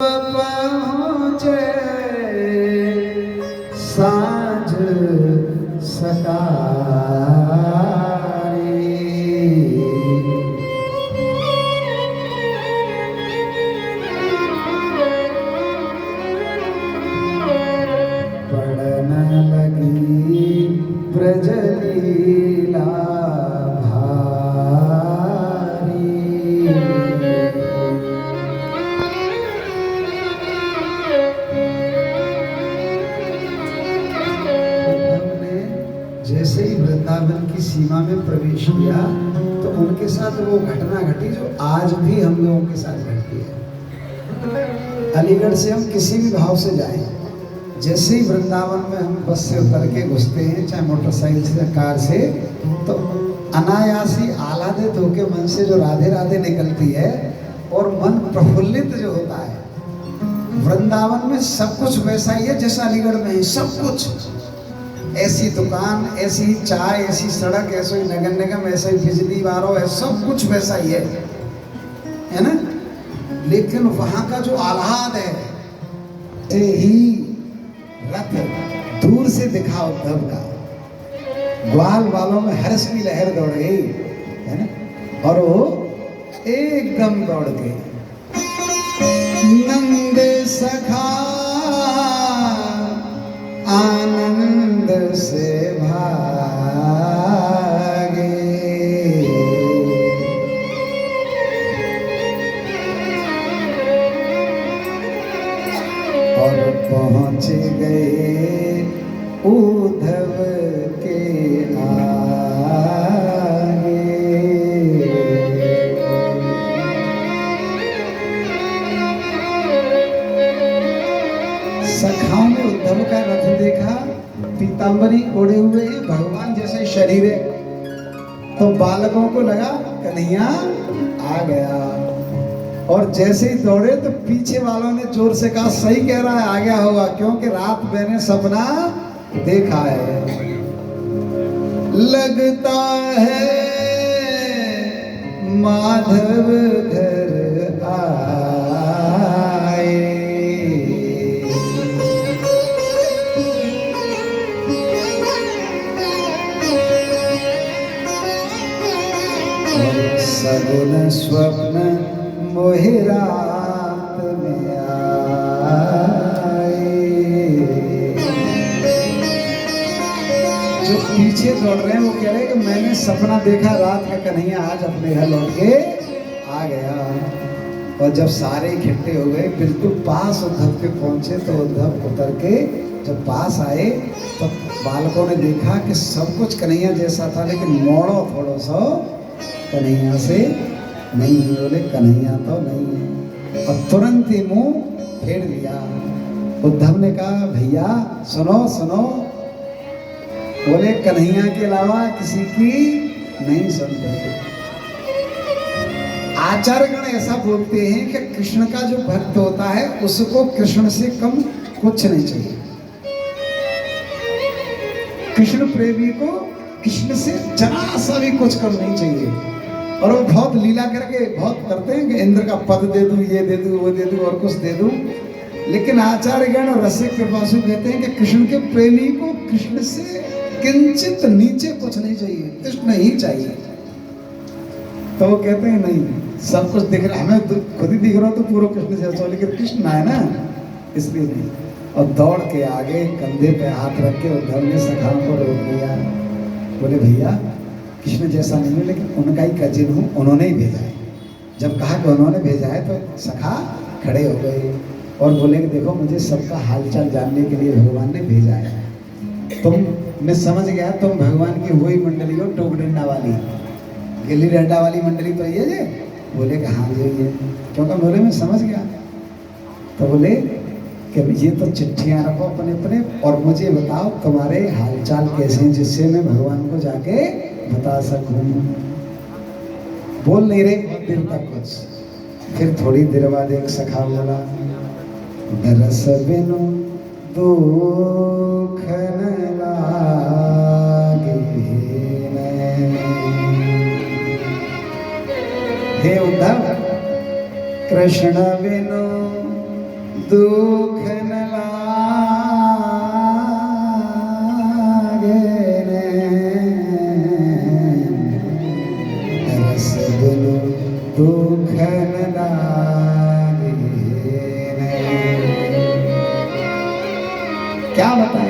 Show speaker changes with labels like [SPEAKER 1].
[SPEAKER 1] पहुँचे साँझ सकारी, पड़न लगी ब्रजलीला जैसे ही वृंदावन की सीमा में प्रवेश किया तो उनके साथ वो घटना घटी जो आज भी हम लोगों के साथ घटती है। अलीगढ़ से हम किसी भी भाव से जाएं, जैसे ही वृंदावन में हम बस से उतर के घुसते हैं, चाहे मोटरसाइकिल से कार से, तो अनायासी आह्लादित होके मन से जो राधे राधे निकलती है और मन प्रफुल्लित जो होता है। वृंदावन में सब कुछ वैसा ही है जैसा अलीगढ़ में है, सब कुछ। ऐसी दुकान, ऐसी चाय, ऐसी सड़क, ऐसा ही नगर निगम, ऐसा ही बिजली वारों है, सब कुछ वैसा ही है ना। लेकिन वहां का जो आह्लाद है, ही रथ दूर से दिखा उद्धव का, ग्वाल वालों में हर्ष की लहर दौड़ गई, है ना। और वो एकदम दौड़ गए, नंद सखा आनंद से भागे, और पहुंच गए उद्धव के आगे। सखाओं ने उद्धव का रथ देखा, पीतांबरी ओढ़े हुए भगवान जैसे शरीर है, तो बालकों को लगा कन्हैया आ गया। और जैसे ही दौड़े तो पीछे वालों ने जोर से कहा सही कह रहा है, आ गया होगा, क्योंकि रात मैंने सपना देखा है। लगता है माधव घर आए, सगुन स्वप्न मोहि रात में आए। जो पीछे दौड़ रहे हैं वो कह रहे हैं कि मैंने सपना देखा रात में, कन्हैया आज अपने घर लौट के आ गया। और जब सारे इकट्ठे हो गए, बिल्कुल पास उद्धव के पहुंचे, तो उद्धव उतर के जब पास आए तो बालकों ने देखा कि सब कुछ कन्हैया जैसा था, लेकिन मोड़ो थोड़ा सा कन्हैया से नहीं है। बोले कन्हैया तो नहीं है, और तुरंत ही मुंह फेर लिया। उद्धव ने कहा भैया सुनो सुनो, बोले कन्हैया के अलावा किसी की नहीं सुनते। आचार्यगण ऐसा बोलते हैं कि कृष्ण का जो भक्त होता है उसको कृष्ण से कम कुछ नहीं चाहिए। कृष्ण प्रेमी को कृष्ण से जरा सा भी कुछ कम नहीं चाहिए। और वो बहुत लीला करके बहुत करते हैं कि इंद्र का पद दे दूं, ये दे दूं, वो दे दूं, और कुछ दे दूं। लेकिन आचार्यगण और रसिक कृपासु कहते हैं कि कृष्ण के प्रेमी को कृष्ण से किंचित नीचे कुछ नहीं चाहिए, कृष्ण ही चाहिए। तो वो कहते हैं नहीं, सब कुछ दिख रहा है, हमें खुद ही दिख रहा हो तो पूरा कृष्ण जैसा, लेकिन कृष्ण है ना, इसलिए नहीं। और दौड़ के आगे कंधे पे हाथ रख के उद्धव ने सखाओं को रोक लिया। बोले भैया कृष्ण जैसा नहीं है, लेकिन उनका ही कजिन हूँ, उन्होंने ही भेजा है। जब कहा कि उन्होंने भेजा है तो सखा खड़े हो गए और बोले कि देखो मुझे सबका हालचाल जानने के लिए भगवान ने भेजा है। मैं समझ गया तुम भगवान की वही मंडली हो, टोक डंडा वाली, गिल्ली डंडा वाली मंडली तो ये जे। बोले कि हाँ जी ये, क्योंकि बोले मैं समझ गया। तो बोले कि ये तो चिट्ठियाँ रखो अपने अपने, और मुझे बताओ तुम्हारे हालचाल कैसे हैं, जिससे मैं भगवान को जाके बता सकूं। बोल नहीं रहे बहुत देर तक कुछ। फिर थोड़ी देर बाद एक सखा बोला, दरस बिनु दुख न लागे। हे उद्धव, कृष्ण बिनु दुख न लागे ने रस बिनु दुख न लागे ने। क्या बताएं